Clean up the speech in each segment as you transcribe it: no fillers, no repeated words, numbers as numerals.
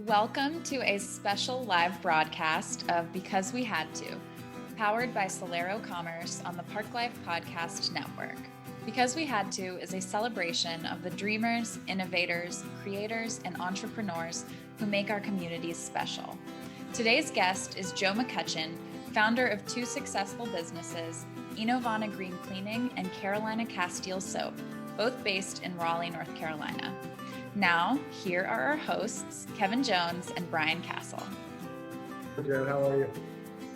Welcome to a special live broadcast of Because We Had To, powered by Solero Commerce on the Park Life Podcast Network. Because We Had To is a celebration of the dreamers, innovators, creators, and entrepreneurs who make our communities special. Today's guest is Joe McCutcheon, founder of two successful businesses, Enovana Green Cleaning and Carolina Castile Soap, both based in Raleigh, North Carolina. Now, here are our hosts, Kevin Jones and Brian Castle. Hey, Joe, how are you?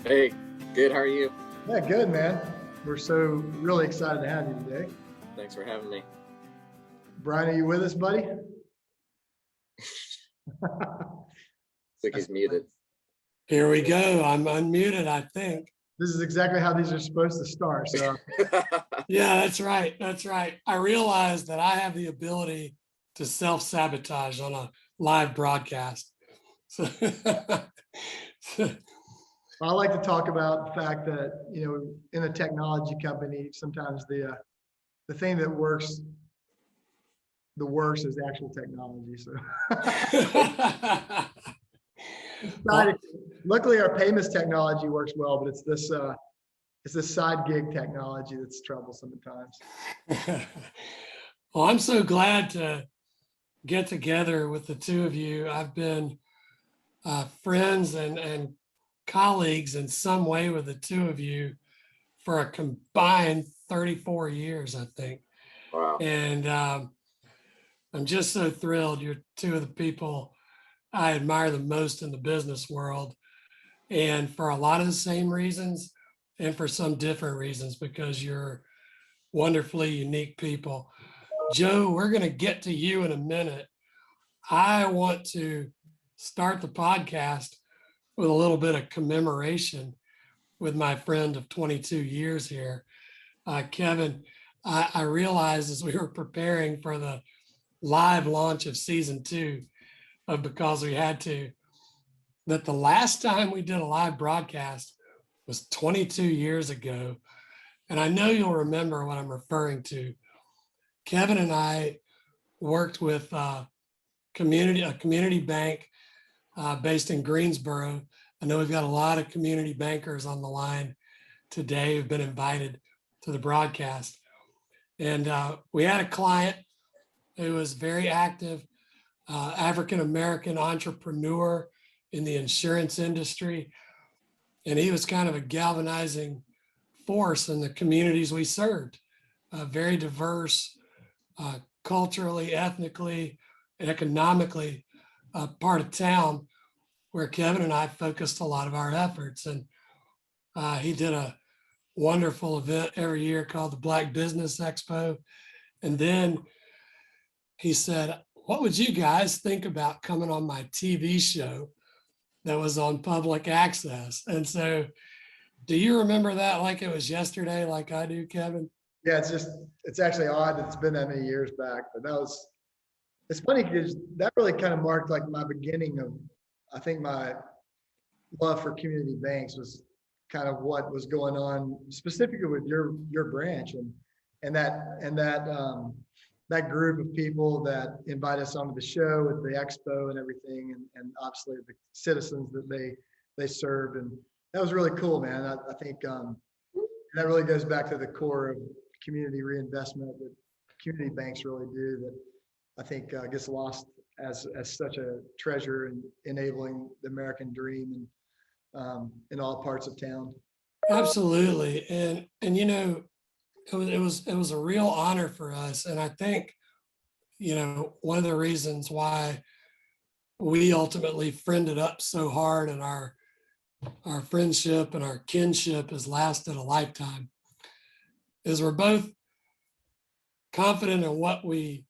Hey, good. How are you? Yeah, good, man. We're so really excited to have you today. Thanks for having me. Brian, are you with us, buddy? Think he's muted. Here we go. I'm unmuted, I think. This is exactly how these are supposed to start. So, Yeah, that's right. That's right. I realized that I have the ability to self-sabotage on a live broadcast. So I like to talk about the fact that, in a technology company, sometimes the thing that works the worst is actual technology. So, luckily our payments technology works well, but it's this side gig technology that's troublesome at times. Well, I'm so glad to get together with the two of you. I've been friends and colleagues in some way with the two of you for a combined 34 years, I think. Wow. And I'm just so thrilled. You're two of the people I admire the most in the business world, and for a lot of the same reasons and for some different reasons, because you're wonderfully unique people. Joe, we're going to get to you in a minute. I want to start the podcast with a little bit of commemoration with my friend of 22 years here. Kevin, I realized as we were preparing for the live launch of season 2 of Because We Had To, that the last time we did a live broadcast was 22 years ago. And I know you'll remember what I'm referring to. Kevin and I worked with a community bank based in Greensboro. I know we've got a lot of community bankers on the line today who've been invited to the broadcast. And we had a client who was very active, African-American entrepreneur in the insurance industry. And he was kind of a galvanizing force in the communities we served, very diverse, culturally, ethnically, economically part of town where Kevin and I focused a lot of our efforts. And he did a wonderful event every year called the Black Business Expo. And then he said, what would you guys think about coming on my TV show that was on public access? And so do you remember that like it was yesterday, like I do, Kevin? Yeah, it's actually odd that it's been that many years back, but it's funny because that really kind of marked like my beginning of, I think my love for community banks was kind of what was going on specifically with your branch and that group of people that invite us onto the show with the expo and everything, and obviously the citizens that they served. And that was really cool, man. I think that really goes back to the core of community reinvestment that community banks really do, that I think gets lost as such a treasure in enabling the American dream and in all parts of town. Absolutely. And it was a real honor for us. And I think, one of the reasons why we ultimately friended up so hard and our friendship and our kinship has lasted a lifetime is we're both confident in what we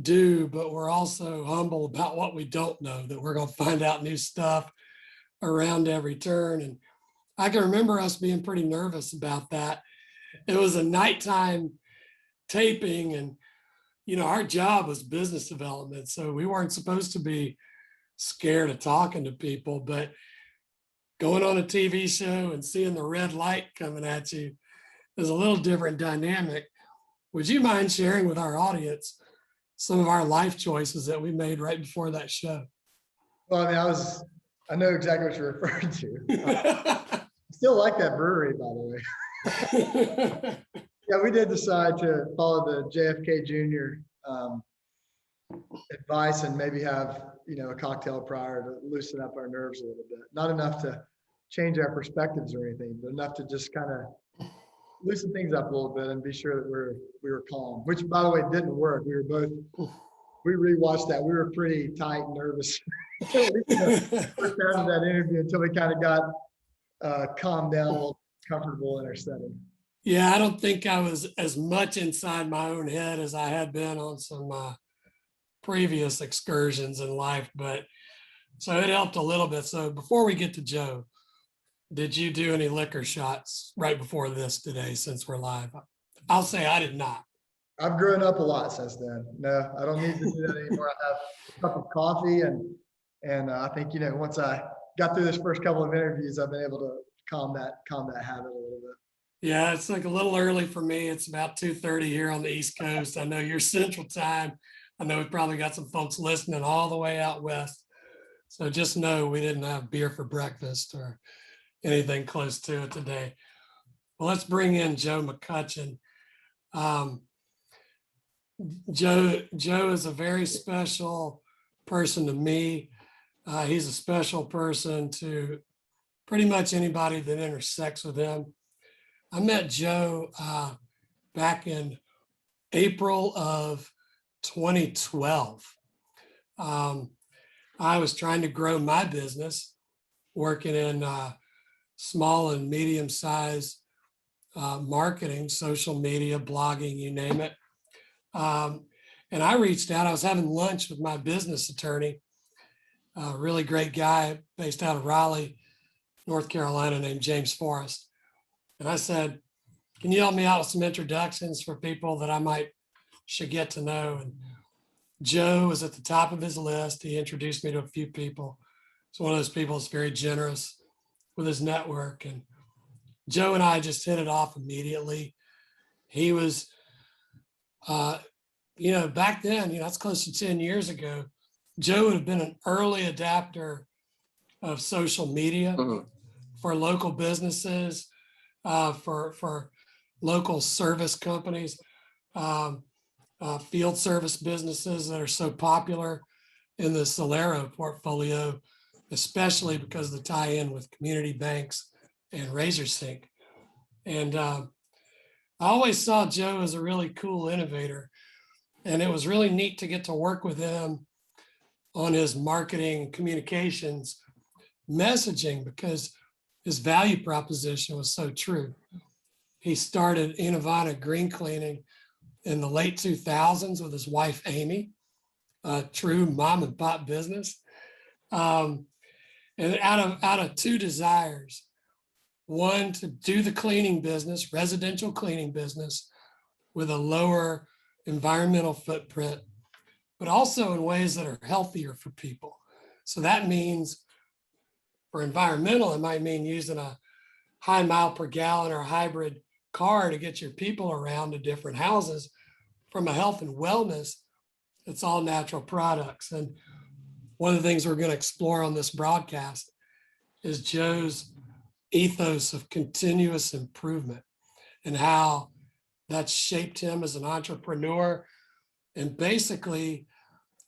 do, but we're also humble about what we don't know, that we're going to find out new stuff around every turn. And I can remember us being pretty nervous about that. It was a nighttime taping, and our job was business development, so we weren't supposed to be scared of talking to people, but going on a TV show and seeing the red light coming at you is a little different dynamic. Would you mind sharing with our audience some of our life choices that we made right before that show? Well, I mean, I know exactly what you're referring to. I still like that brewery, by the way. Yeah, we did decide to follow the JFK Jr. Advice and maybe have, a cocktail prior to loosen up our nerves a little bit. Not enough to change our perspectives or anything, but enough to just kind of loosen things up a little bit and be sure that we were calm, which by the way, didn't work. We rewatched that. We were pretty tight and nervous. At least the first half of that interview until we kind of got calmed down, a little comfortable in our setting. Yeah, I don't think I was as much inside my own head as I had been on some previous excursions in life, but so it helped a little bit. So before we get to Joe, did you do any liquor shots right before this today since we're live? I'll say I did not. I've grown up a lot since then. No, I don't need to do that anymore. I have a cup of coffee and I think, once I got through this first couple of interviews, I've been able to calm that habit a little bit. Yeah, it's like a little early for me. It's about 2:30 here on the East Coast. I know you're Central Time. I know we probably got some folks listening all the way out west. So just know we didn't have beer for breakfast or anything close to it today. Well, let's bring in Joe McCutcheon. Joe is a very special person to me. He's a special person to pretty much anybody that intersects with him. I met Joe back in April of 2012. I was trying to grow my business, working in small and medium-sized marketing, social media, blogging, you name it. And I reached out. I was having lunch with my business attorney, a really great guy based out of Raleigh, North Carolina, named James Forrest. And I said, can you help me out with some introductions for people that I should get to know? And Joe was at the top of his list. He introduced me to a few people. He's one of those people that's very generous with his network. And Joe and I just hit it off immediately. He was, back then, that's close to 10 years ago, Joe would have been an early adapter of social media for local businesses, for local service companies, field service businesses that are so popular in the Solero portfolio, especially because of the tie-in with community banks and RazorSync. And I always saw Joe as a really cool innovator. And it was really neat to get to work with him on his marketing and communications messaging because his value proposition was so true. He started Enovana green cleaning in the late 2000s with his wife, Amy, a true mom and pop business. And out of two desires, one, to do the cleaning business, residential cleaning business with a lower environmental footprint, but also in ways that are healthier for people. So that means for environmental, it might mean using a high mile per gallon or a hybrid car to get your people around to different houses. From a health and wellness, it's all natural products. And one of the things we're going to explore on this broadcast is Joe's ethos of continuous improvement and how that's shaped him as an entrepreneur. And basically,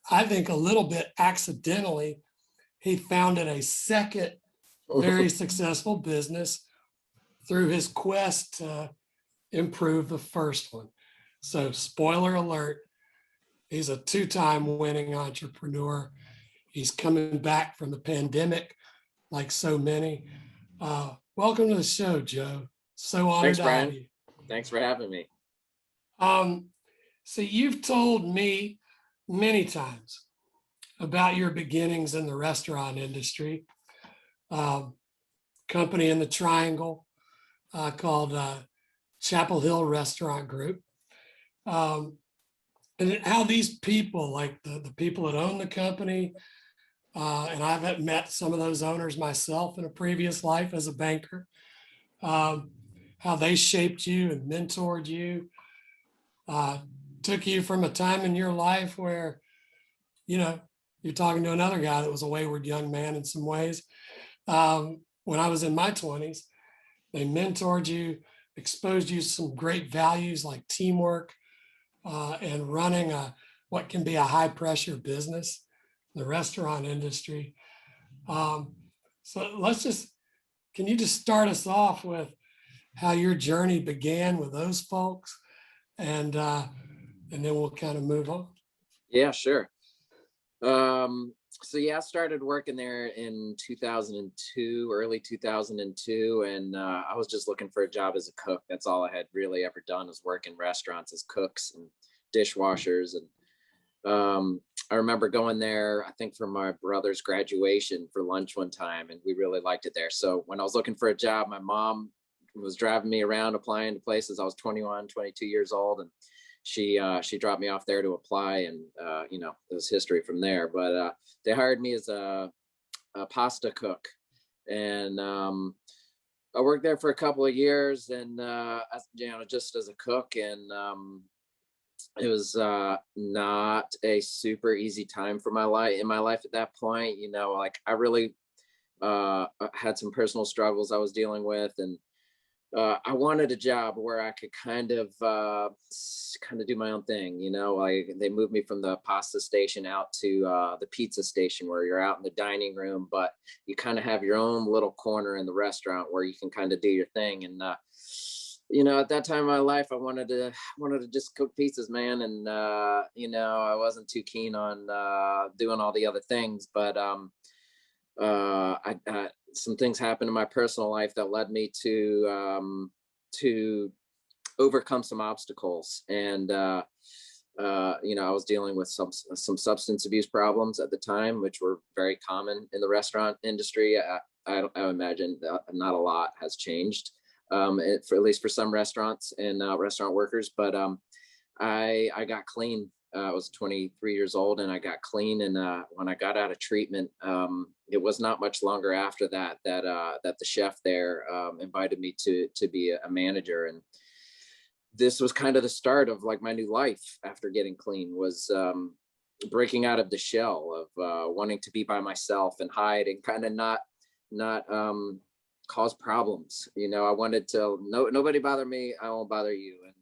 I think a little bit accidentally, he founded a second very successful business through his quest to improve the first one. So spoiler alert, he's a two-time winning entrepreneur. He's coming back from the pandemic like so many. Welcome to the show, Joe. So honored Thanks, to Brian. have you. Thanks for having me. So you've told me many times about your beginnings in the restaurant industry, company in the Triangle called Chapel Hill Restaurant Group. And how these people, like the people that own the company, and I've met some of those owners myself in a previous life as a banker, how they shaped you and mentored you, took you from a time in your life where, you're you're talking to another guy that was a wayward young man in some ways. When I was in my 20s, they mentored you, exposed you to some great values like teamwork and running what can be a high pressure business, the restaurant industry. So can you just start us off with how your journey began with those folks, and then we'll kind of move on. Yeah, sure. So yeah, I started working there in 2002, early 2002, and I was just looking for a job as a cook. That's all I had really ever done, was work in restaurants as cooks and dishwashers. And I remember going there, I think for my brother's graduation for lunch one time, and we really liked it there. So when I was looking for a job, my mom was driving me around applying to places. I was 21, 22 years old, and she dropped me off there to apply, and there's history from there. But they hired me as a pasta cook, and I worked there for a couple of years, and just as a cook, and it was not a super easy time for my life at that point. Like I really had some personal struggles I was dealing with, and I wanted a job where I could kind of do my own thing. Like they moved me from the pasta station out to the pizza station, where you're out in the dining room, but you kind of have your own little corner in the restaurant where you can kind of do your thing. And at that time in my life, I wanted to just cook pizzas, man. And I wasn't too keen on doing all the other things, but some things happened in my personal life that led me to overcome some obstacles. And I was dealing with some substance abuse problems at the time, which were very common in the restaurant industry. I imagine not a lot has changed, at least for some restaurants and restaurant workers. But I got clean. I was 23 years old, and I got clean. And when I got out of treatment, it was not much longer after that the chef there invited me to be a manager. And this was kind of the start of like my new life after getting clean, was breaking out of the shell of wanting to be by myself and hide and kind of not cause problems. I wanted to nobody bother me, I won't bother you. And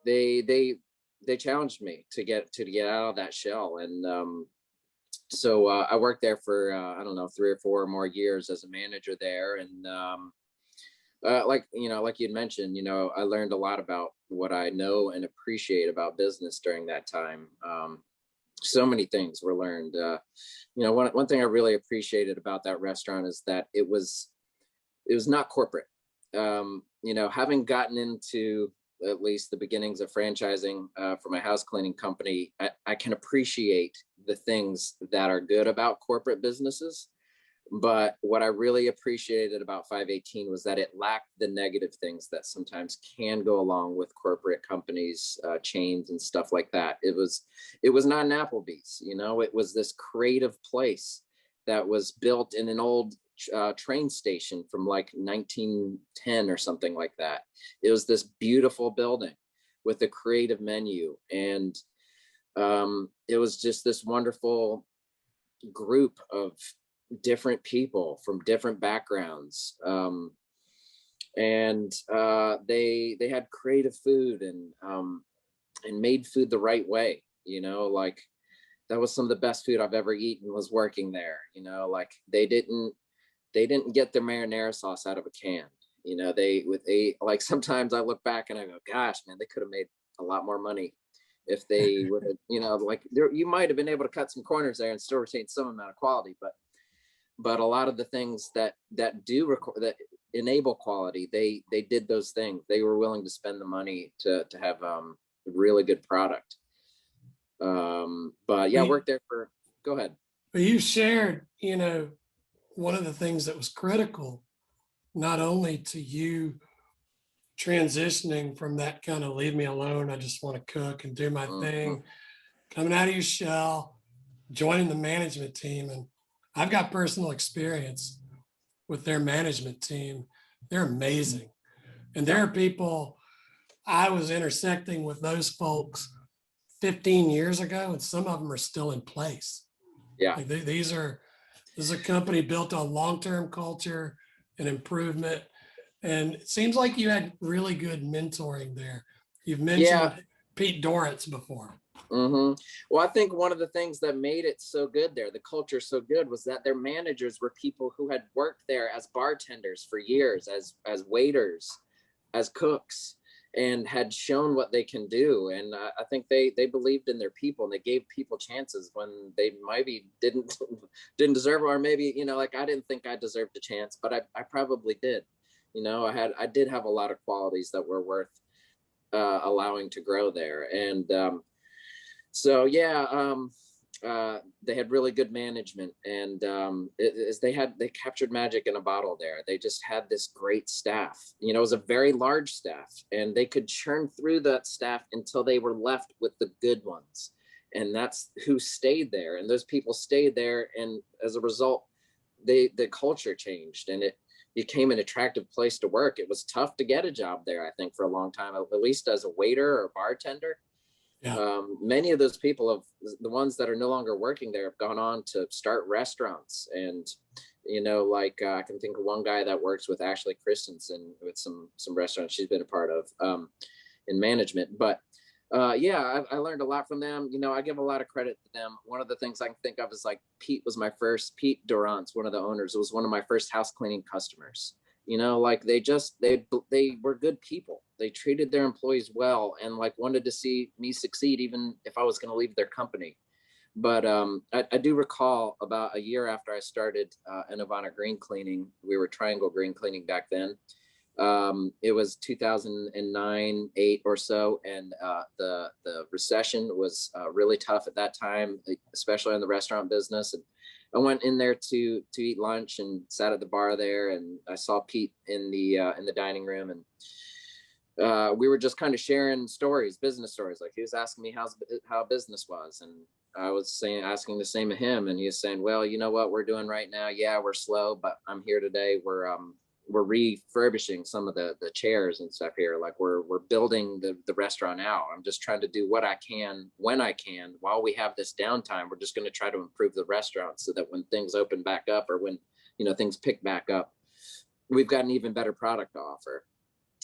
they challenged me to get out of that shell. And so I worked there for 3 or 4 more years as a manager there. And like you'd mentioned, I learned a lot about what I know and appreciate about business during that time. So many things were learned. One thing I really appreciated about that restaurant is that it was not corporate. Having gotten into at least the beginnings of franchising for my house cleaning company, I can appreciate the things that are good about corporate businesses. But what I really appreciated about 518 was that it lacked the negative things that sometimes can go along with corporate companies, chains and stuff like that. It was not an Applebee's, it was this creative place that was built in an old train station from like 1910 or something like that. It was this beautiful building with a creative menu, and it was just this wonderful group of different people from different backgrounds, and they had creative food and made food the right way. Like that was some of the best food I've ever eaten was working there. Like they didn't get their marinara sauce out of a can. They like, sometimes I look back and I go, gosh, man, they could have made a lot more money if they would have, like you might have been able to cut some corners there and still retain some amount of quality, but a lot of the things that enable quality, they did those things. They were willing to spend the money to have really good product. But yeah, I worked there go ahead. But you shared, one of the things that was critical, not only to you transitioning from that kind of leave me alone, I just want to cook and do my thing, coming out of your shell, joining the management team. And I've got personal experience with their management team. They're amazing. And there are people, I was intersecting with those folks 15 years ago, and some of them are still in place. Yeah. Like this is a company built on long-term culture and improvement. And it seems like you had really good mentoring there. You've Yeah. mentioned Pete Dorrance before. Mm-hmm. Well, I think one of the things that made it so good there, the culture so good, was that their managers were people who had worked there as bartenders for years, as waiters, as cooks, and had shown what they can do. And I think they believed in their people, and they gave people chances when they maybe didn't deserve, or maybe, you know, like I didn't think I deserved a chance, but I probably did. You know, I did have a lot of qualities that were worth allowing to grow there. And so yeah, they had really good management, and they captured magic in a bottle there. They just had this great staff. You know, it was a very large staff, and they could churn through that staff until they were left with the good ones. And that's who stayed there. And those people stayed there, and as a result, the culture changed, and it became an attractive place to work. It was tough to get a job there, I think, for a long time, at least as a waiter or bartender. Yeah. Many of those people, the ones that are no longer working there, have gone on to start restaurants. And, you know, like I can think of one guy that works with Ashley Christensen with some restaurants she's been a part of in management. But yeah, I learned a lot from them. You know, I give a lot of credit to them. One of the things I can think of is like Pete Durrance, one of the owners, was one of my first house cleaning customers. You know, like they were good people. They treated their employees well, and like wanted to see me succeed, even if I was going to leave their company. But I do recall about a year after I started Enovana Green Cleaning, we were Triangle Green Cleaning back then. It was 2009, 8 or so, and the recession was really tough at that time, especially in the restaurant business. And I went in there to eat lunch and sat at the bar there, and I saw Pete in the dining room, and we were just kind of sharing stories, business stories. Like he was asking me how business was, and I was asking the same of him, and he was saying, "Well, you know what we're doing right now? Yeah, we're slow, but I'm here today. We're refurbishing some of the chairs and stuff here. Like we're building the restaurant out. I'm just trying to do what I can when I can while we have this downtime. We're just going to try to improve the restaurant so that when things open back up, or when, you know, things pick back up, we've got an even better product to offer.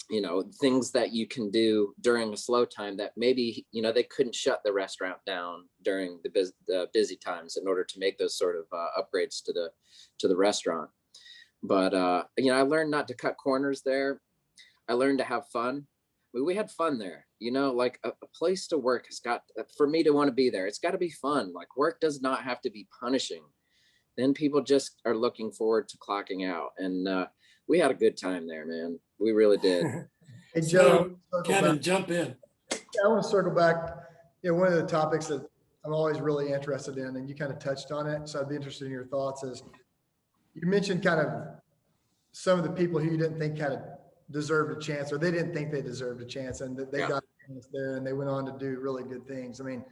You know, things that you can do during a slow time that maybe, you know, they couldn't shut the restaurant down during the busy times in order to make those sort of upgrades to the restaurant." But, you know, I learned not to cut corners there. I learned to have fun. We had fun there, you know, like a place to work has got, for me to want to be there, it's got to be fun. Like work does not have to be punishing. Then people just are looking forward to clocking out. And we had a good time there, man. We really did. Hey, So, Joe, Kevin, jump in. I want to circle back. You know, one of the topics that I'm always really interested in, and you kind of touched on it, so I'd be interested in your thoughts, is you mentioned kind of some of the people who you didn't think kind of deserved a chance, or they didn't think they deserved a chance, and that they got a chance there, and they went on to do really good things. I mean,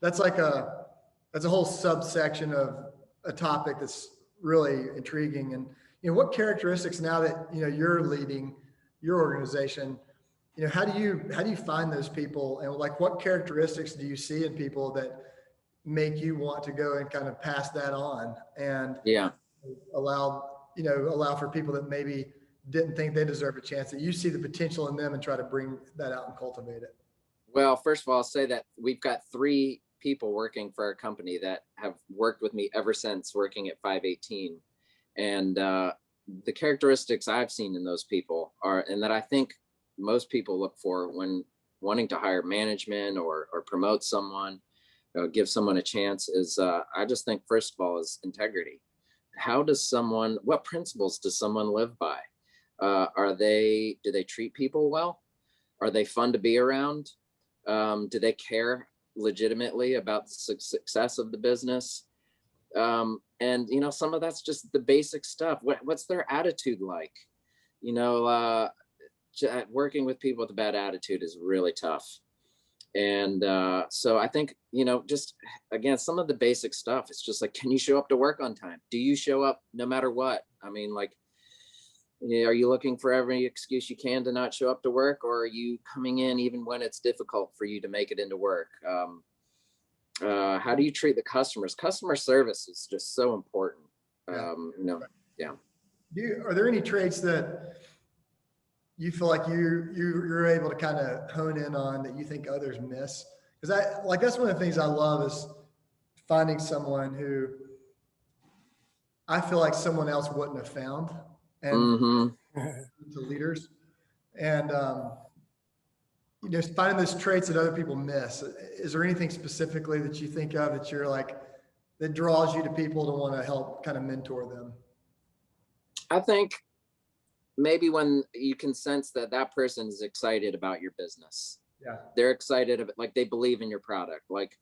that's a whole subsection of a topic that's really intriguing. And, you know, what characteristics, now that, you know, you're leading your organization, you know, how do you find those people, and like what characteristics do you see in people that make you want to go and kind of pass that on and allow for people that maybe didn't think they deserve a chance, that you see the potential in them and try to bring that out and cultivate it? Well, first of all, I'll say that we've got 3 people working for our company that have worked with me ever since working at 518. And the characteristics I've seen in those people are, and that I think most people look for when wanting to hire management or promote someone, give someone a chance, is I just think, first of all, is integrity. What principles does someone live by? Do they treat people well? Are they fun to be around? Do they care legitimately about the success of the business? And, you know, some of that's just the basic stuff. What's their attitude like? You know, working with people with a bad attitude is really tough. And so I think, you know, just again, some of the basic stuff, it's just like, can you show up to work on time? Do you show up no matter what? I mean, like, you know, are you looking for every excuse you can to not show up to work, or are you coming in even when it's difficult for you to make it into work? How do you treat the customers? Customer service is just so important. Yeah. Yeah. Are there any traits that you feel like you're able to kind of hone in on that you think others miss? Because that's one of the things I love is finding someone who I feel like someone else wouldn't have found, and to leaders, and finding those traits that other people miss. Is there anything specifically that you think of that you're like that draws you to people to want to help kind of mentor them? I think maybe when you can sense that that person is excited about your business. Yeah. They're excited, like they believe in your product. Like,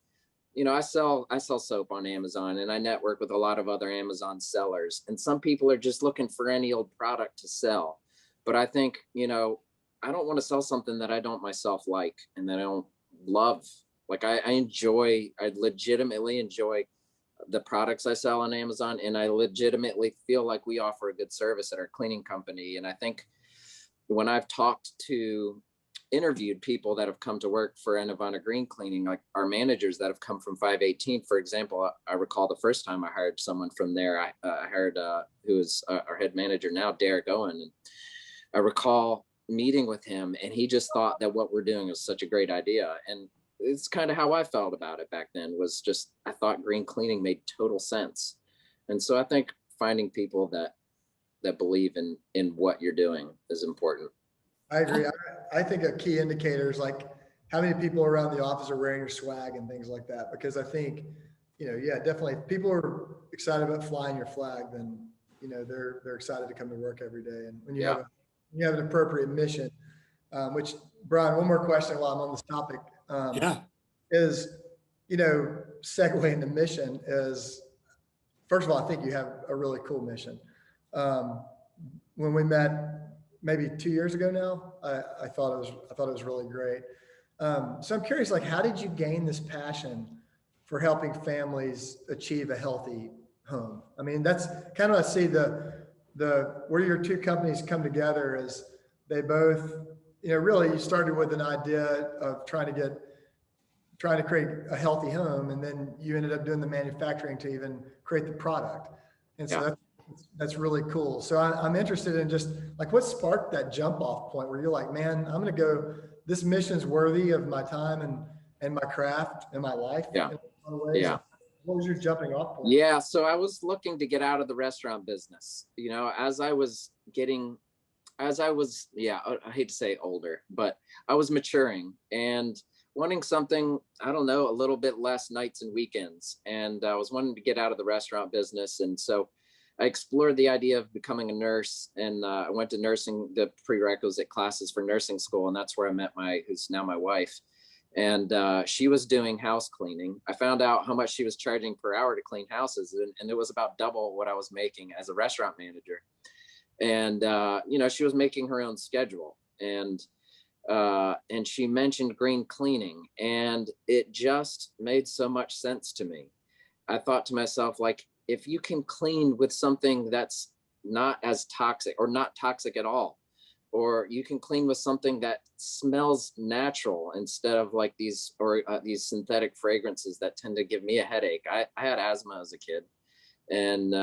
I sell soap on Amazon, and I network with a lot of other Amazon sellers. And some people are just looking for any old product to sell. But I think, I don't want to sell something that I don't myself like and that I don't love. Like I legitimately enjoy the products I sell on Amazon, and I legitimately feel like we offer a good service at our cleaning company. And I think when I've interviewed people that have come to work for Enovana Green Cleaning, like our managers that have come from 518, for example, I recall the first time I hired someone from there. I hired who is our head manager now, Derek Owen. And I recall meeting with him, and he just thought that what we're doing was such a great idea. And it's kind of how I felt about it back then, was just, I thought green cleaning made total sense. And so I think finding people that believe in what you're doing is important. I agree. I think a key indicator is like how many people around the office are wearing your swag and things like that. Because I think, definitely if people are excited about flying your flag, then, they're excited to come to work every day. And when you have an appropriate mission, which, Brian, one more question while I'm on this topic. Is, segue into mission is, first of all, I think you have a really cool mission. When we met maybe 2 years ago now, I thought it was really great. So I'm curious, like, how did you gain this passion for helping families achieve a healthy home? I mean, that's kind of, I see where your two companies come together is they both, really you started with an idea of trying to create a healthy home, and then you ended up doing the manufacturing to even create the product. And so that's really cool. So I'm interested in just like what sparked that jump off point where you're like, man, I'm going to go, this mission's worthy of my time and my craft and my life. Yeah. Yeah. What was your jumping off point? Yeah. So I was looking to get out of the restaurant business, as I hate to say older, but I was maturing and wanting something, I don't know, a little bit less nights and weekends. And I was wanting to get out of the restaurant business. And so I explored the idea of becoming a nurse, and I went to the prerequisite classes for nursing school. And that's where I met who's now my wife. And she was doing house cleaning. I found out how much she was charging per hour to clean houses. And it was about double what I was making as a restaurant manager. And, she was making her own schedule. And she mentioned green cleaning, and it just made so much sense to me. I thought to myself, like, if you can clean with something that's not as toxic or not toxic at all, or you can clean with something that smells natural instead of like these synthetic fragrances that tend to give me a headache. I had asthma as a kid. And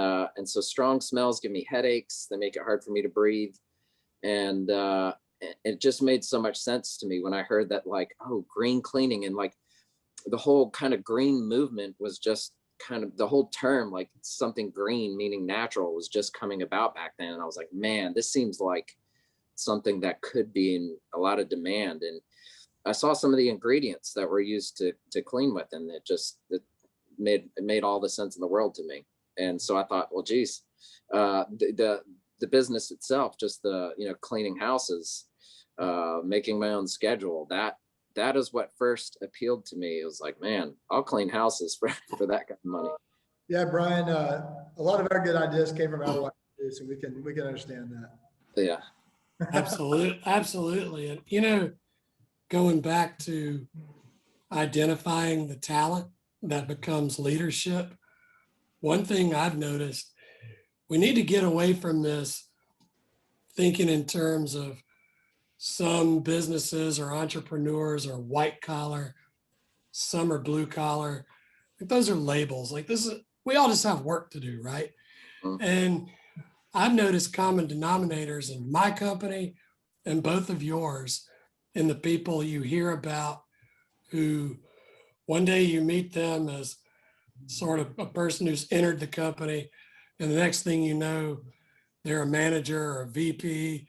so strong smells give me headaches. They make it hard for me to breathe. And it just made so much sense to me when I heard that, like, oh, green cleaning, and like the whole kind of green movement was just kind of the whole term, like something green, meaning natural, was just coming about back then. And I was like, man, this seems like something that could be in a lot of demand. And I saw some of the ingredients that were used to clean with, and it made all the sense in the world to me. And so I thought, well, geez, the business itself, just the, cleaning houses, making my own schedule, that is what first appealed to me. It was like, man, I'll clean houses for that kind of money. Yeah, Brian, a lot of our good ideas came from out of so we can understand that. Yeah. Absolutely. And, going back to identifying the talent that becomes leadership, one thing I've noticed, we need to get away from this thinking in terms of some businesses or entrepreneurs are white collar, some are blue collar. Like those are labels. Like this is, we all just have work to do, right? Mhm. And I've noticed common denominators in my company and both of yours, and the people you hear about who one day you meet them as sort of a person who's entered the company, and the next thing you know, they're a manager or a VP.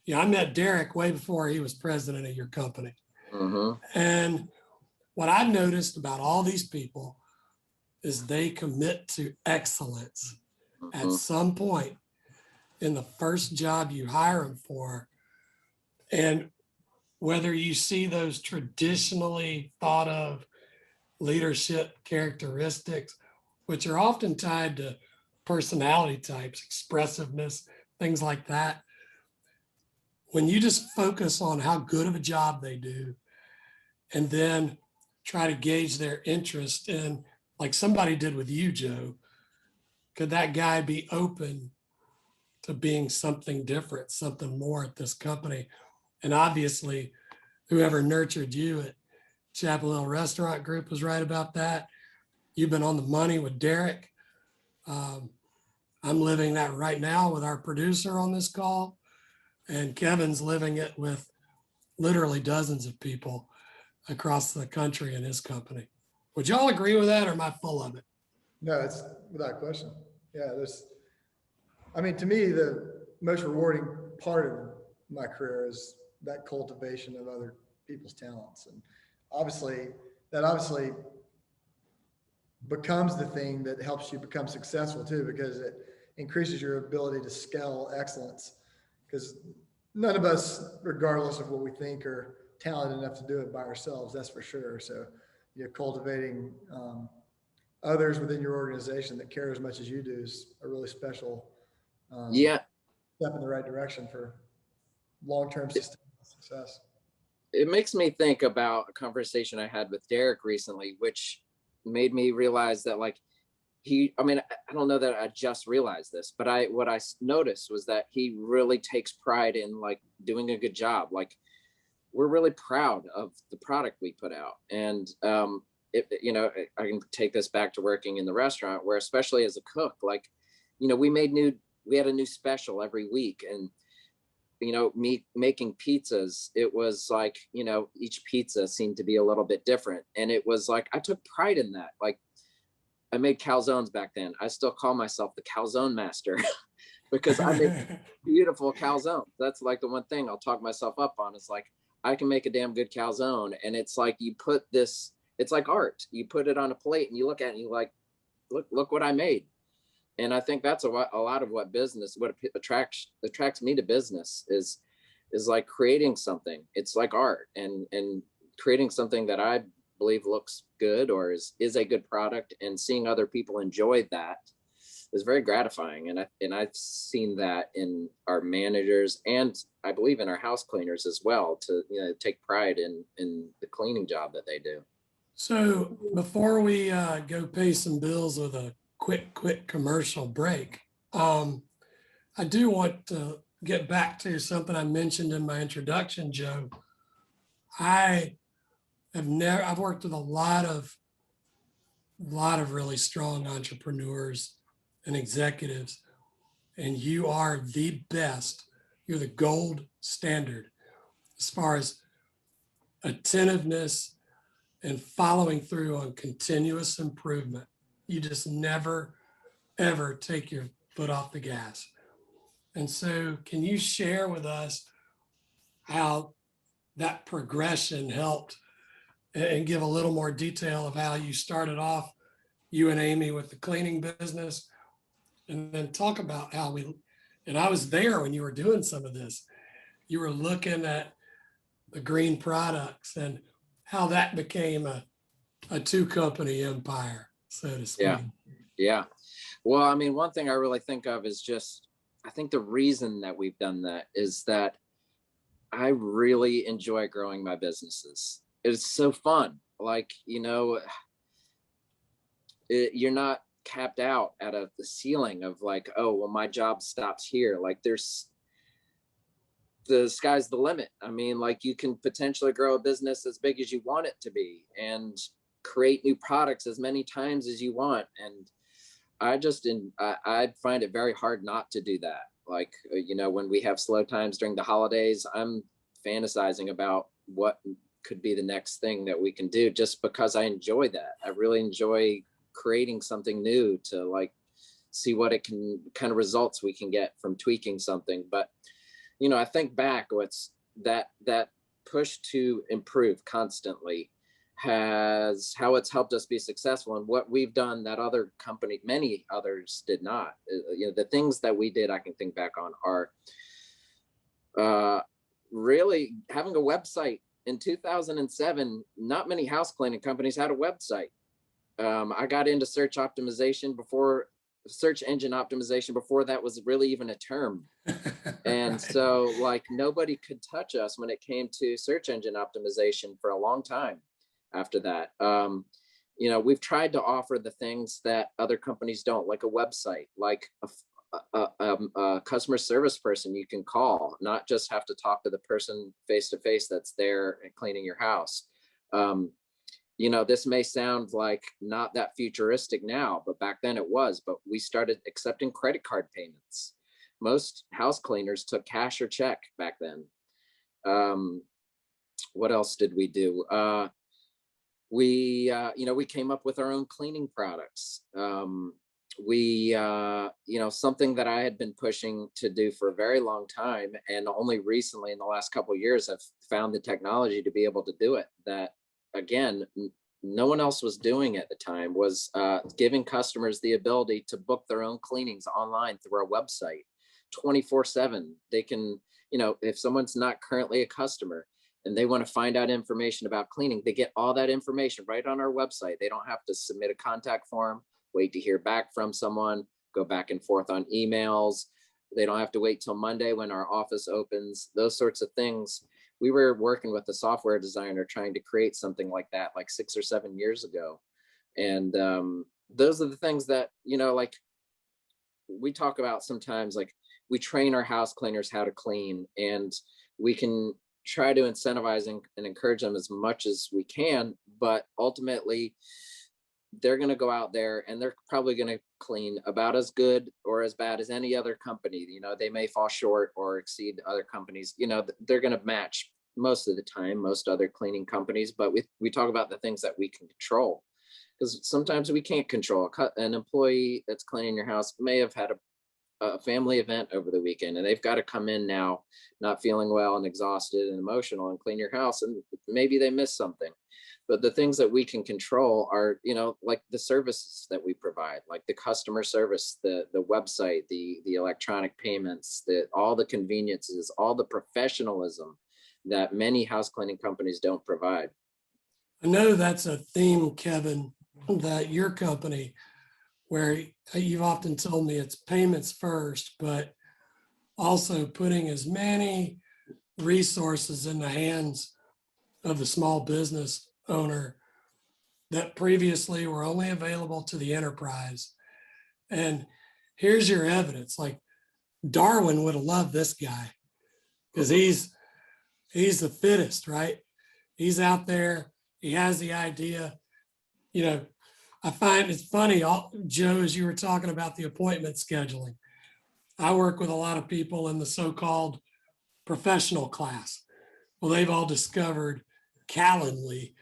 Yeah, I met Derek way before he was president of your company. Mhm. And what I've noticed about all these people is they commit to excellence at Mhm. some point in the first job you hire them for. And whether you see those traditionally thought of leadership characteristics, which are often tied to personality types, expressiveness, things like that. When you just focus on how good of a job they do and then try to gauge their interest in, like somebody did with you, Joe, could that guy be open to being something different, something more at this company? And obviously, whoever nurtured you at Chapel Hill Restaurant Group was right about that. You've been on the money with Derek. Um, I'm living that right now with our producer on this call, and Kevin's living it with literally dozens of people across the country in his company. Would y'all agree with that, or am I full of it? No, it's without question. Yeah, I mean, to me, the most rewarding part of my career is that cultivation of other people's talents. And obviously, that obviously becomes the thing that helps you become successful too, because it increases your ability to scale excellence. Because none of us, regardless of what we think, are talented enough to do it by ourselves. That's for sure. So, you're cultivating others within your organization that care as much as you do is a really special Yeah, step in the right direction for long-term sustainable success. it makes me think about a conversation I had with Derek recently, which made me realize that like I mean, I don't know that I just realized this, but what I noticed was that he really takes pride in like doing a good job. Like we're really proud of the product we put out. And, I can take this back to working in the restaurant where, especially as a cook, like, we had a new special every week, and me making pizzas, it was like, each pizza seemed to be a little bit different. And it was like, I took pride in that. Like I made calzones back then. I still call myself the calzone master because I make beautiful calzones. That's like the one thing I'll talk myself up on is like, I can make a damn good calzone. And it's like, it's like art. You put it on a plate and you look at it and you like, look what I made. And I think that's a lot of what attracts me to business is like creating something. It's like art and creating something that I believe looks good or is a good product, and seeing other people enjoy that is very gratifying. And I've seen that in our managers, and I believe in our house cleaners as well, to take pride in the cleaning job that they do. So before we go pay some bills with a quick commercial break, I do want to get back to something I mentioned in my introduction, Joe. I've worked with a lot of really strong entrepreneurs and executives, and you are the best. You're the gold standard as far as attentiveness and following through on continuous improvement. You just never, ever take your foot off the gas. And so, can you share with us how that progression helped and give a little more detail of how you started off, you and Amy, with the cleaning business, and then talk about how and I was there when you were doing some of this, you were looking at the green products and how that became a two company empire, so to speak. Yeah. Well, I mean, one thing I really think of is I think the reason that we've done that is that I really enjoy growing my businesses. It's so fun. Like, you're not capped out at the ceiling of like, oh, well, my job stops here. Like the sky's the limit. I mean, like you can potentially grow a business as big as you want it to be. And create new products as many times as you want. And I find it very hard not to do that. Like, when we have slow times during the holidays, I'm fantasizing about what could be the next thing that we can do, just because I enjoy that. I really enjoy creating something new to like see what it can kind of results we can get from tweaking something. But, I think back what's that push to improve constantly has how it's helped us be successful, and what we've done that many others did not. The things that we did, I can think back on are really having a website. In 2007, not many house cleaning companies had a website. I got into search engine optimization before that was really even a term. And so like nobody could touch us when it came to search engine optimization for a long time after that. We've tried to offer the things that other companies don't, like a website, like a customer service person you can call, not just have to talk to the person face to face that's there and cleaning your house. This may sound like not that futuristic now, but back then it was. But we started accepting credit card payments. Most house cleaners took cash or check back then. What else did we do? We came up with our own cleaning products. Something that I had been pushing to do for a very long time, and only recently in the last couple of years, I've found the technology to be able to do it. That again, no one else was doing at the time, was giving customers the ability to book their own cleanings online through our website 24/7. They can, if someone's not currently a customer and they want to find out information about cleaning, they get all that information right on our website. They don't have to submit a contact form, wait to hear back from someone, go back and forth on emails. They don't have to wait till Monday when our office opens, those sorts of things. We were working with a software designer trying to create something like that, like 6 or 7 years ago. And those are the things that, like we talk about sometimes, like we train our house cleaners how to clean, and we can try to incentivize and encourage them as much as we can, but ultimately they're going to go out there and they're probably going to clean about as good or as bad as any other company. They may fall short or exceed other companies. They're going to match most of the time, most other cleaning companies, but we talk about the things that we can control, because sometimes we can't control. An employee that's cleaning your house may have had a family event over the weekend, and they've got to come in now not feeling well and exhausted and emotional and clean your house, and maybe they miss something. But the things that we can control are, like the services that we provide, like the customer service, the website, the electronic payments, all the conveniences, all the professionalism that many house cleaning companies don't provide. I know that's a theme, Kevin, that your company, where you've often told me it's payments first, but also putting as many resources in the hands of the small business owner that previously were only available to the enterprise. And here's your evidence. Like Darwin would have loved this guy because he's the fittest, right? He's out there. He has the idea. I find it's funny, Joe, as you were talking about the appointment scheduling. I work with a lot of people in the so-called professional class. Well, they've all discovered Calendly,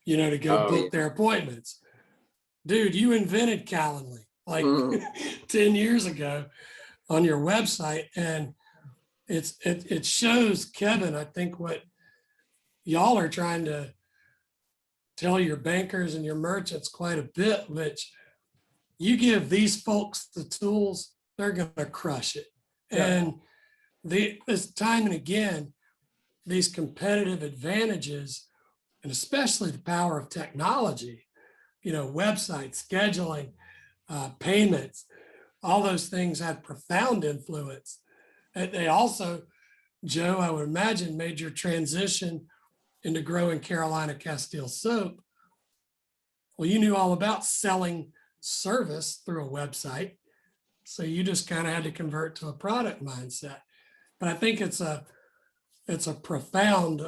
to go book their appointments. Dude, you invented Calendly like 10 years ago on your website. And it shows, Kevin, I think what y'all are trying to tell your bankers and your merchants quite a bit, which you give these folks the tools, they're going to crush it. Yeah. And this time and again, these competitive advantages, and especially the power of technology, website scheduling, payments, all those things had profound influence. And they also, Joe, I would imagine, made your transition into growing Carolina Castile soap. Well, you knew all about selling service through a website. So you just kind of had to convert to a product mindset. But I think it's a profound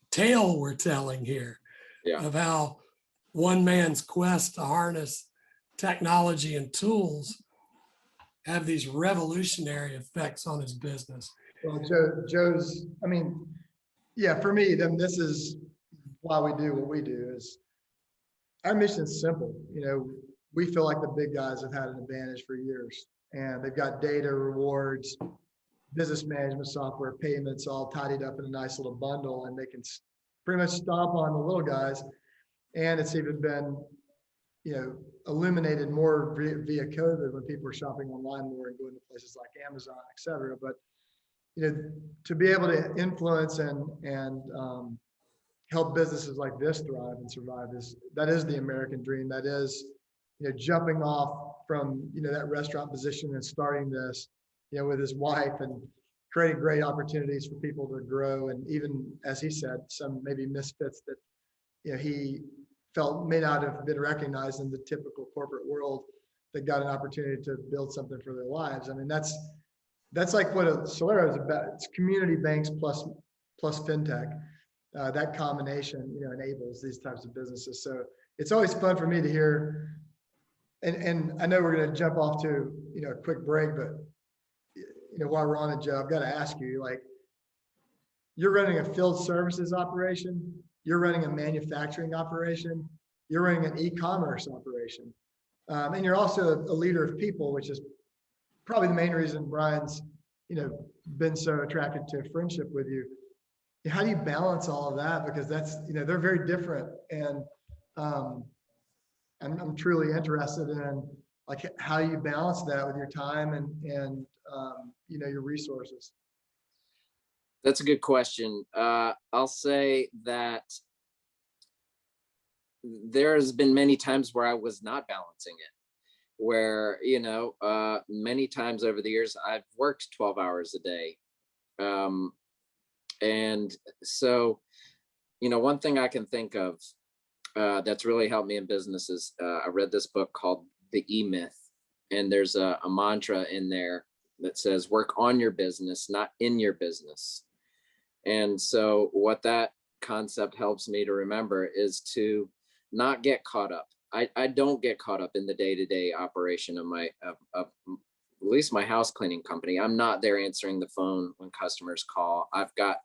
tale we're telling here of how one man's quest to harness technology and tools have these revolutionary effects on his business. Well, Joe's, I mean, yeah, for me, then this is why we do what we do is our mission is simple. You know, we feel like the big guys have had an advantage for years, and they've got data, rewards, business management software, payments all tidied up in a nice little bundle, and they can pretty much stomp on the little guys. And it's even been, you know, illuminated more via COVID when people are shopping online more and going to places like Amazon, et cetera. But, you know, to be able to influence and help businesses like this thrive and survive that is the American dream. That is, you know, jumping off from, you know, that restaurant position and starting this, you know, with his wife and creating great opportunities for people to grow. And even, as he said, some maybe misfits that, you know, he felt may not have been recognized in the typical corporate world that got an opportunity to build something for their lives. I mean, that's like what a Solero is about. It's community banks plus fintech. That combination, you know, enables these types of businesses. So it's always fun for me to hear. And I know we're going to jump off to, you know, a quick break, but, you know, while we're on it, Joe, I've got to ask you, like, you're running a field services operation, you're running a manufacturing operation, you're running an e-commerce operation, and you're also a leader of people, which is probably the main reason Brian's, you know, been so attracted to friendship with you. How do you balance all of that? Because that's, you know, they're very different, and I'm truly interested in, like, how you balance that with your time and you know, your resources. That's a good question. I'll say that there's been many times where I was not balancing it, where, you know, many times over the years, I've worked 12 hours a day. And so, you know, one thing I can think of that's really helped me in business is I read this book called The E-Myth, and there's a mantra in there that says, work on your business, not in your business. And so what that concept helps me to remember is to not get caught up. I don't get caught up in the day-to-day operation of at least my house cleaning company. I'm not there answering the phone when customers call. I've got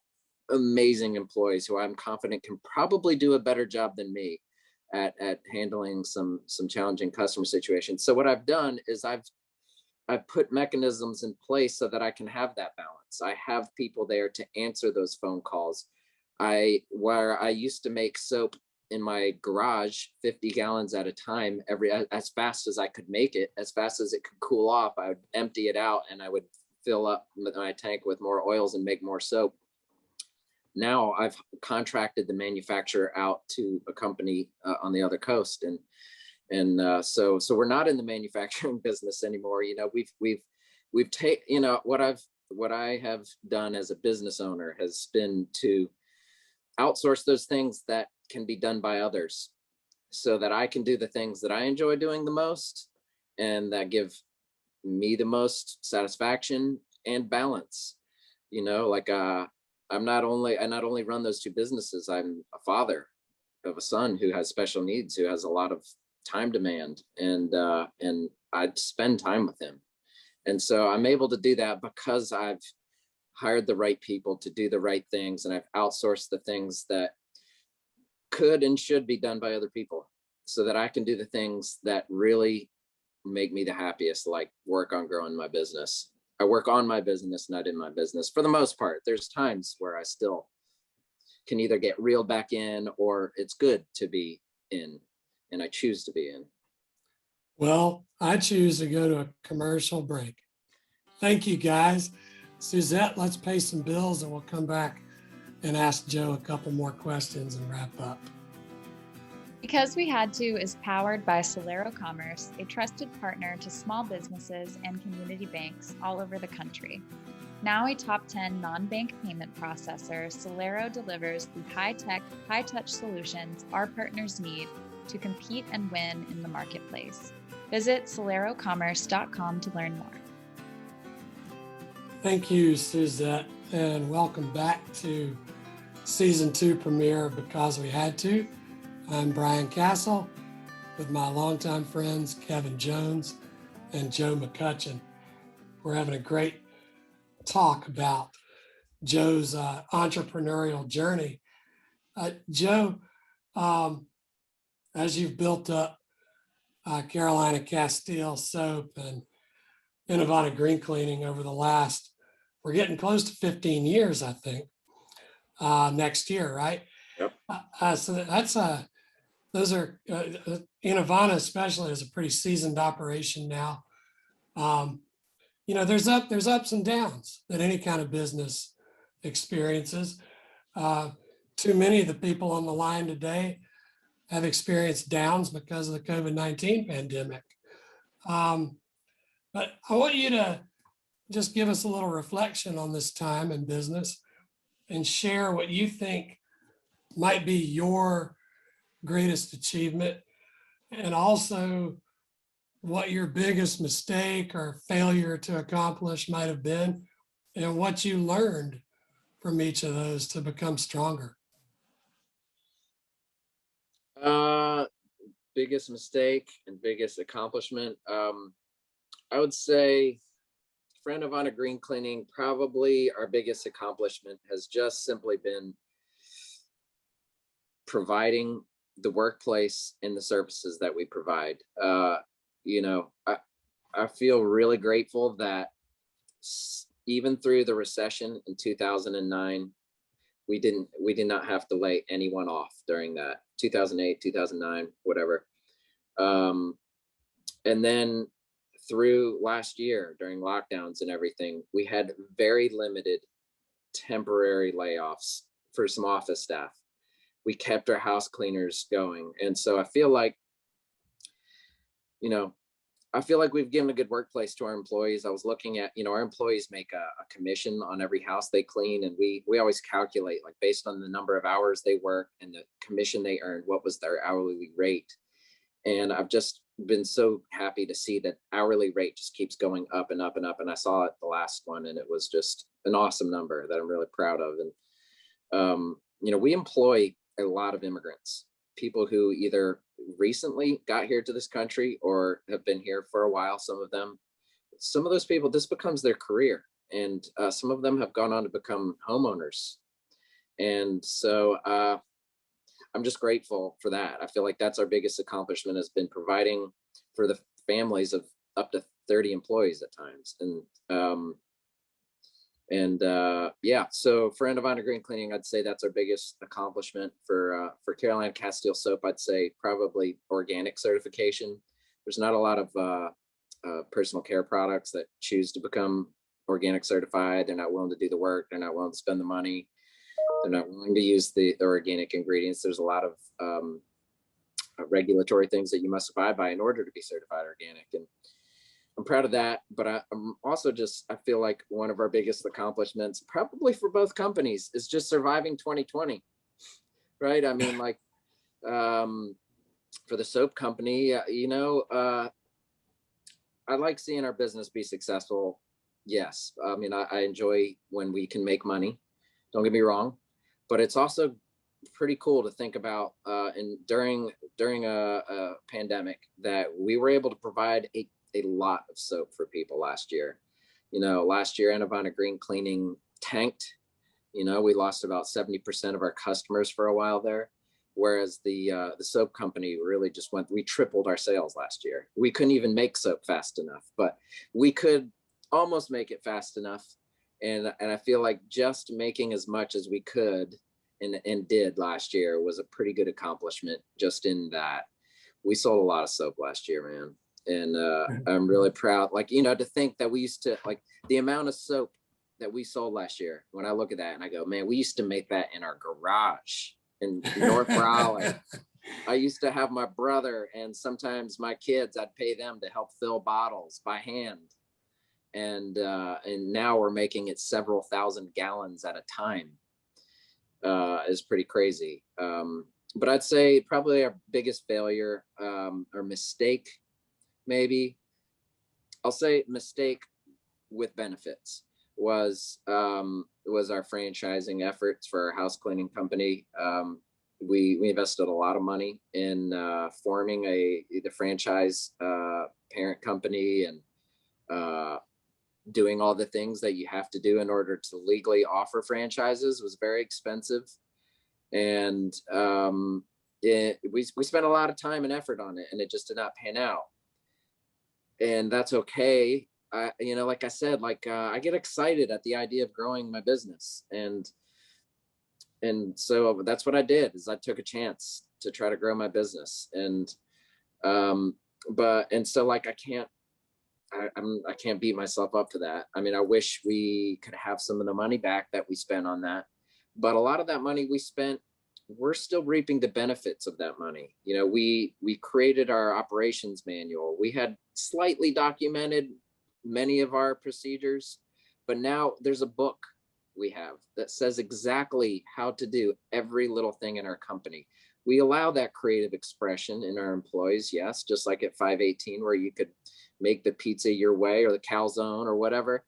amazing employees who I'm confident can probably do a better job than me at handling some challenging customer situations. So what I've done is I've put mechanisms in place so that I can have that balance. I have people there to answer those phone calls. Where I used to make soap in my garage 50 gallons at a time, as fast as I could make it, as fast as it could cool off, I would empty it out and I would fill up my tank with more oils and make more soap. Now I've contracted the manufacturer out to a company on the other coast, and so we're not in the manufacturing business anymore. You know, we've taken, you know, what I have done as a business owner has been to outsource those things that can be done by others, so that I can do the things that I enjoy doing the most and that give me the most satisfaction and balance. You know, like I not only run those two businesses, I'm a father of a son who has special needs, who has a lot of time demand, and I spend time with him. And so I'm able to do that because I've hired the right people to do the right things, and I've outsourced the things that could and should be done by other people, so that I can do the things that really make me the happiest, like work on growing my business. I work on my business, not in my business, for the most part. There's times where I still can either get reeled back in, or it's good to be in, and I choose to be in. Well, I choose to go to a commercial break. Thank you, guys. Suzette, let's pay some bills and we'll come back and ask Joe a couple more questions and wrap up. Because We Had To is powered by Solero Commerce, a trusted partner to small businesses and community banks all over the country. Now a top 10 non-bank payment processor, Solero delivers the high-tech, high-touch solutions our partners need to compete and win in the marketplace. Visit solerocommerce.com to learn more. Thank you, Suzette, and welcome back to season 2 premiere of Because We Had To. I'm Brian Castle with my longtime friends, Kevin Jones and Joe McCutcheon. We're having a great talk about Joe's entrepreneurial journey. Joe, as you've built up Carolina Castile soap and Enovana green cleaning over the last, we're getting close to 15 years, I think, next year, right? Yep. So that's those are Enovana especially is a pretty seasoned operation now. There's ups and downs that any kind of business experiences. Too many of the people on the line today have experienced downs because of the COVID-19 pandemic. But I want you to just give us a little reflection on this time in business and share what you think might be your greatest achievement, and also what your biggest mistake or failure to accomplish might have been, and what you learned from each of those to become stronger. Biggest mistake and biggest accomplishment. I would say for Enovana green cleaning, probably our biggest accomplishment has just simply been providing the workplace and the services that we provide. I feel really grateful that even through the recession in 2009, we did not have to lay anyone off during that 2008, 2009, whatever. And then through last year during lockdowns and everything, we had very limited temporary layoffs for some office staff. We kept our house cleaners going. And so I feel like we've given a good workplace to our employees. I was looking at, our employees make a commission on every house they clean. And we always calculate, like, based on the number of hours they work and the commission they earned, what was their hourly rate. And I've just been so happy to see that hourly rate just keeps going up and up and up. And I saw it the last one, and it was just an awesome number that I'm really proud of. And, we employ a lot of immigrants, people who either recently got here to this country or have been here for a while. Some of those people, this becomes their career, and some of them have gone on to become homeowners. And so I'm just grateful for that. I feel like that's our biggest accomplishment, has been providing for the families of up to 30 employees at times. So for Enovana green cleaning, I'd say that's our biggest accomplishment. For Carolina Castile soap, I'd say probably organic certification. There's not a lot of personal care products that choose to become organic certified. They're not willing to do the work. They're not willing to spend the money. They're not willing to use the organic ingredients. There's a lot of regulatory things that you must abide by in order to be certified organic. And I'm proud of that, but I'm also I feel like one of our biggest accomplishments, probably for both companies, is just surviving 2020, right? I mean, like, for the soap company, I like seeing our business be successful. Yes. I mean, I enjoy when we can make money. Don't get me wrong, but it's also pretty cool to think about, and during a pandemic, that we were able to provide a lot of soap for people last year. Last year, Enovana green cleaning tanked. We lost about 70% of our customers for a while there, whereas the soap company really just we tripled our sales last year. We couldn't even make soap fast enough, but we could almost make it fast enough. And I feel like just making as much as we could and did last year was a pretty good accomplishment, just in that we sold a lot of soap last year, man. And I'm really proud, to think that we used to, the amount of soap that we sold last year. When I look at that and I go, man, we used to make that in our garage in North Raleigh. I used to have my brother and sometimes my kids, I'd pay them to help fill bottles by hand. And now we're making it several thousand gallons at a time. Is pretty crazy. But I'd say probably our biggest failure or mistake, maybe I'll say mistake with benefits, was our franchising efforts for our house cleaning company. we invested a lot of money in forming the franchise parent company, and doing all the things that you have to do in order to legally offer franchises was very expensive. And we spent a lot of time and effort on it, and it just did not pan out. And that's okay. Like I said, I get excited at the idea of growing my business. And so that's what I did, is I took a chance to try to grow my business. And, so like, I can't beat myself up for that. I mean, I wish we could have some of the money back that we spent on that, but a lot of that money we spent, we're still reaping the benefits of that money. We created our operations manual. We had slightly documented many of our procedures, but now there's a book we have that says exactly how to do every little thing in our company. We allow that creative expression in our employees, yes, just like at 518, where you could make the pizza your way, or the calzone or whatever.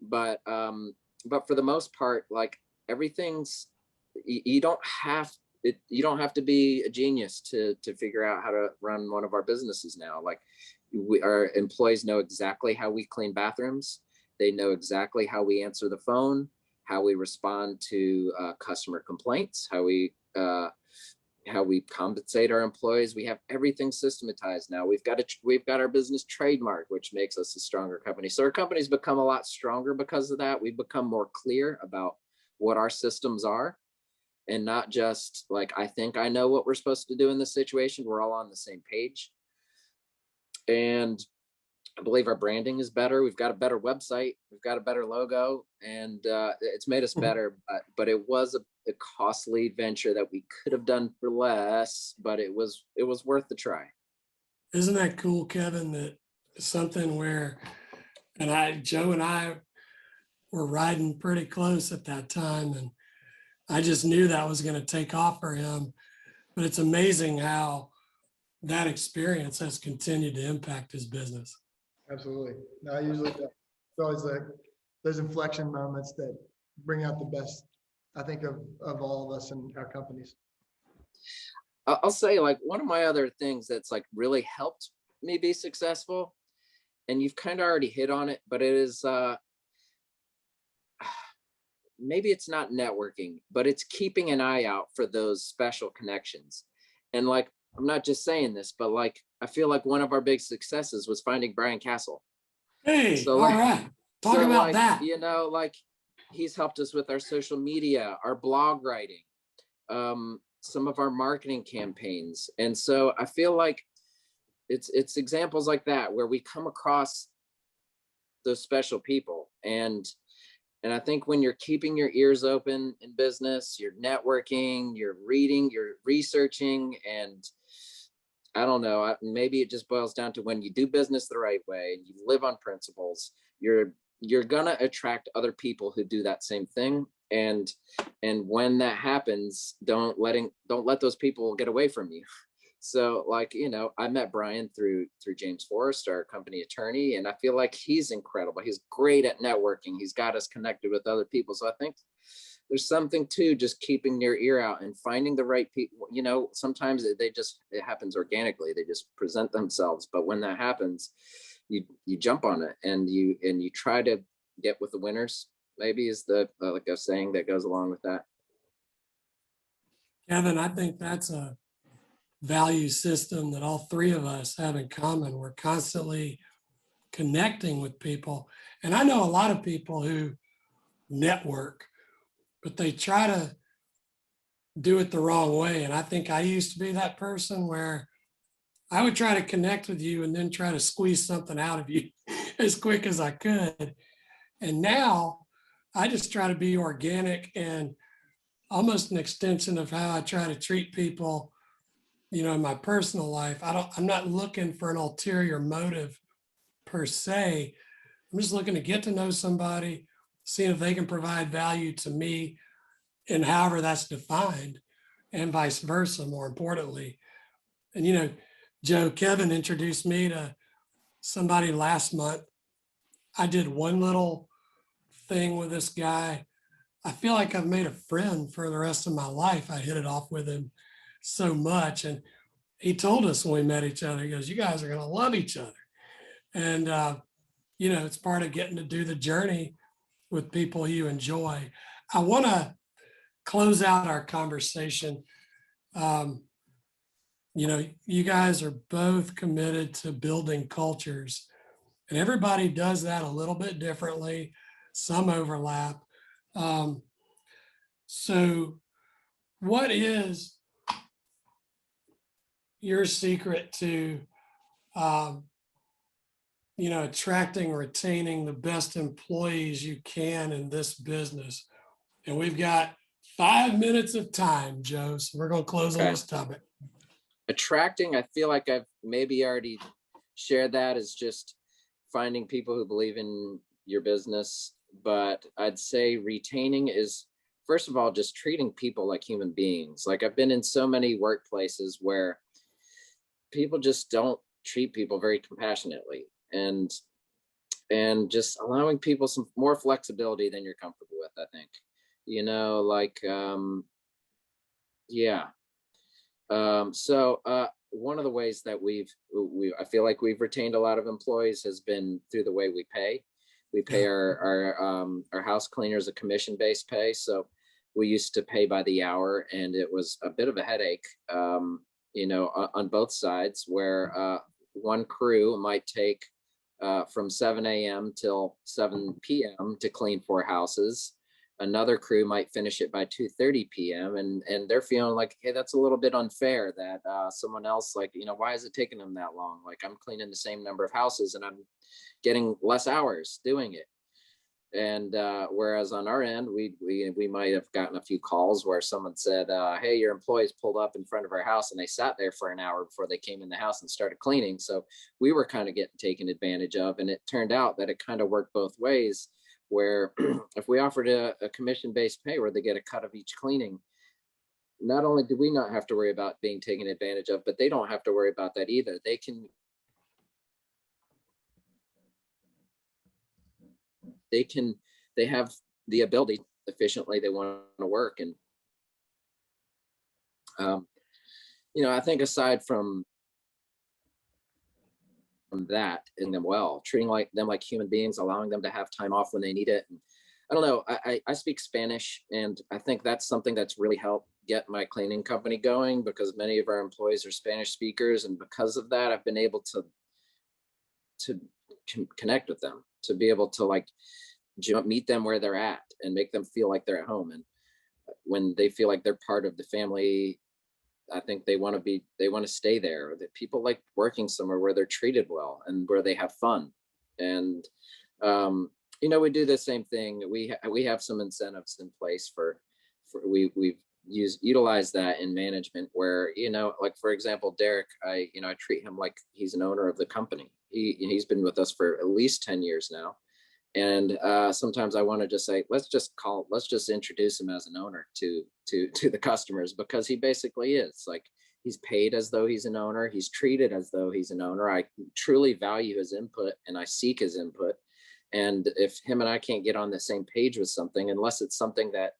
But for the most part, like, everything's, you don't have to be a genius to figure out how to run one of our businesses now. Like, our employees know exactly how we clean bathrooms. They know exactly how we answer the phone, how we respond to customer complaints, how we compensate our employees. We have everything systematized now. We've got our business trademark, which makes us a stronger company. So our company's become a lot stronger because of that. We've become more clear about what our systems are, and not just like, I think I know what we're supposed to do in this situation. We're all on the same page. And I believe our branding is better. We've got a better website. We've got a better logo, and it's made us better. But it was a costly venture that we could have done for less, but it was worth the try. Isn't that cool, Kevin? That something where, Joe and I were riding pretty close at that time, and I just knew that was going to take off for him. But it's amazing how that experience has continued to impact his business. Absolutely. No, I usually do. It's always like those inflection moments that bring out the best, I think, of all of us in our companies. I'll say, like, one of my other things that's like really helped me be successful, and you've kind of already hit on it, but it is maybe it's not networking, but it's keeping an eye out for those special connections. And like, I'm not just saying this, but like, I feel like one of our big successes was finding Brian Castle. Hey, So, all like, right. Talk about that. Like, he's helped us with our social media, our blog writing, some of our marketing campaigns. And so I feel like it's examples like that where we come across those special people. And I think when you're keeping your ears open in business, you're networking, you're reading, you're researching, and I don't know, maybe it just boils down to when you do business the right way and you live on principles, you're gonna attract other people who do that same thing. And when that happens, don't let those people get away from you. So, like, I met Brian through James Forrest, our company attorney, and I feel like he's incredible. He's great at networking. He's got us connected with other people. So I think there's something to just keeping your ear out and finding the right people. Sometimes it happens organically. They just present themselves. But when that happens, you jump on it and you try to get with the winners, maybe, is the like a saying that goes along with that. Kevin, I think that's a value system that all three of us have in common. We're constantly connecting with people. And I know a lot of people who network, but they try to do it the wrong way. And I think I used to be that person where I would try to connect with you and then try to squeeze something out of you as quick as I could. And now I just try to be organic and almost an extension of how I try to treat people, in my personal life. I'm not looking for an ulterior motive per se. I'm just looking to get to know somebody, seeing if they can provide value to me, and however that's defined, and vice versa, more importantly. And, Joe, Kevin introduced me to somebody last month. I did one little thing with this guy. I feel like I've made a friend for the rest of my life. I hit it off with him. so much. And he told us when we met each other, he goes, you guys are going to love each other. And, it's part of getting to do the journey with people you enjoy. I want to close out our conversation. You guys are both committed to building cultures, and everybody does that a little bit differently. Some overlap. So what is your secret to, attracting, retaining the best employees you can in this business? And we've got 5 minutes of time, Joe, so we're going to close on this topic. Attracting, I feel like I've maybe already shared that, is just finding people who believe in your business. But I'd say retaining is, first of all, just treating people like human beings. Like, I've been in so many workplaces where people just don't treat people very compassionately, and just allowing people some more flexibility than you're comfortable with, I think. One of the ways that I feel like we've retained a lot of employees has been through the way we pay. We pay our house cleaners a commission-based pay. So we used to pay by the hour, and it was a bit of a headache, on both sides, where one crew might take from 7 a.m. till 7 p.m. to clean 4 houses. Another crew might finish it by 2:30 p.m. and they're feeling like, hey, that's a little bit unfair that someone else, like, why is it taking them that long? Like, I'm cleaning the same number of houses and I'm getting less hours doing it. And whereas on our end, we might have gotten a few calls where someone said, hey, your employees pulled up in front of our house and they sat there for an hour before they came in the house and started cleaning. So we were kind of getting taken advantage of. And it turned out that it kind of worked both ways, where if we offered a commission-based pay where they get a cut of each cleaning, not only do we not have to worry about being taken advantage of, but they don't have to worry about that either. They have the ability efficiently they want to work. And I think aside from that, in them well, treating them like human beings, allowing them to have time off when they need it. And I don't know, I speak Spanish, and I think that's something that's really helped get my cleaning company going, because many of our employees are Spanish speakers, and because of that, I've been able to connect with them, to be able to meet them where they're at and make them feel like they're at home. And when they feel like they're part of the family, I think they want to stay there. That people like working somewhere where they're treated well and where they have fun. And we do the same thing. We have some incentives in place we've utilized that in management, where for example, Derek, I treat him like he's an owner of the company. He's been with us for at least 10 years now. And sometimes I want to just say, let's just introduce him as an owner to the customers, because he basically is. Like, he's paid as though he's an owner. He's treated as though he's an owner. I truly value his input and I seek his input. And if him and I can't get on the same page with something, unless it's something that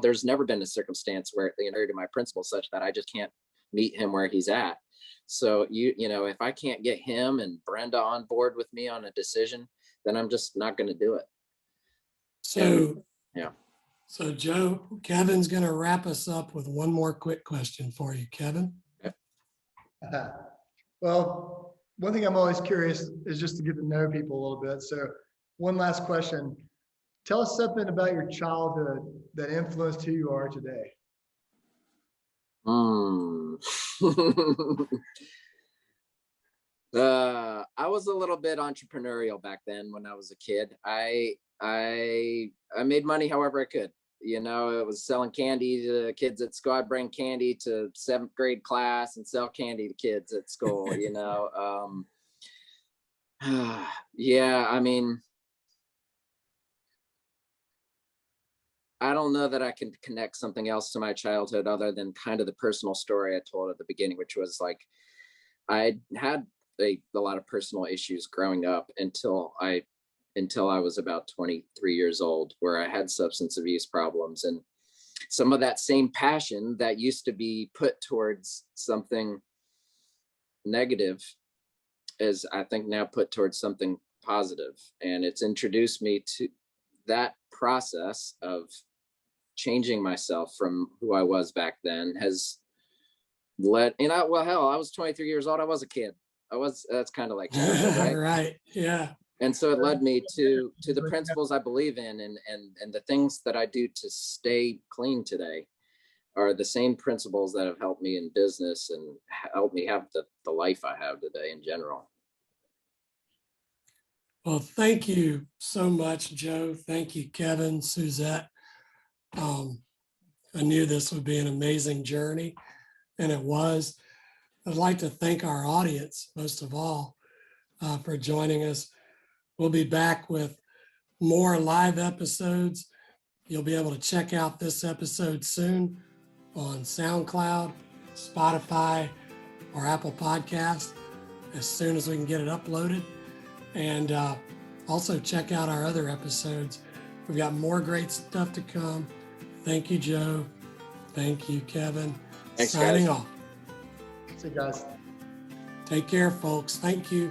there's never been a circumstance where they inherited my principles such that I just can't meet him where he's at. So if I can't get him and Brenda on board with me on a decision, then I'm just not going to do it. So, yeah. So Joe, Kevin's going to wrap us up with one more quick question for you, Kevin. Well, one thing I'm always curious is just to get to know people a little bit. So one last question. Tell us something about your childhood that influenced who you are today. I was a little bit entrepreneurial back then when I was a kid. I made money however I could. It was selling candy to kids at school. I'd bring candy to 7th grade class and sell candy to kids at school. Yeah, I mean, I don't know that I can connect something else to my childhood other than kind of the personal story I told at the beginning, which was like, I had a lot of personal issues growing up until I until I was about 23 years old, where I had substance abuse problems. And some of that same passion that used to be put towards something negative is, I think, now put towards something positive. And it's introduced me to that process of changing myself from who I was back then has led, and I was 23 years old. I was a kid. That's kind of like childhood, right? Right. Yeah. And so it led me to the principles I believe in, and the things that I do to stay clean today are the same principles that have helped me in business and helped me have the life I have today in general. Well, thank you so much, Joe. Thank you, Kevin, Suzette. I knew this would be an amazing journey, and it was. I'd like to thank our audience, most of all, for joining us. We'll be back with more live episodes. You'll be able to check out this episode soon on SoundCloud, Spotify, or Apple Podcasts as soon as we can get it uploaded. And also check out our other episodes. We've got more great stuff to come. Thank you, Joe. Thank you, Kevin. Thanks, Signing guys. off. See you guys. Take care, folks. Thank you.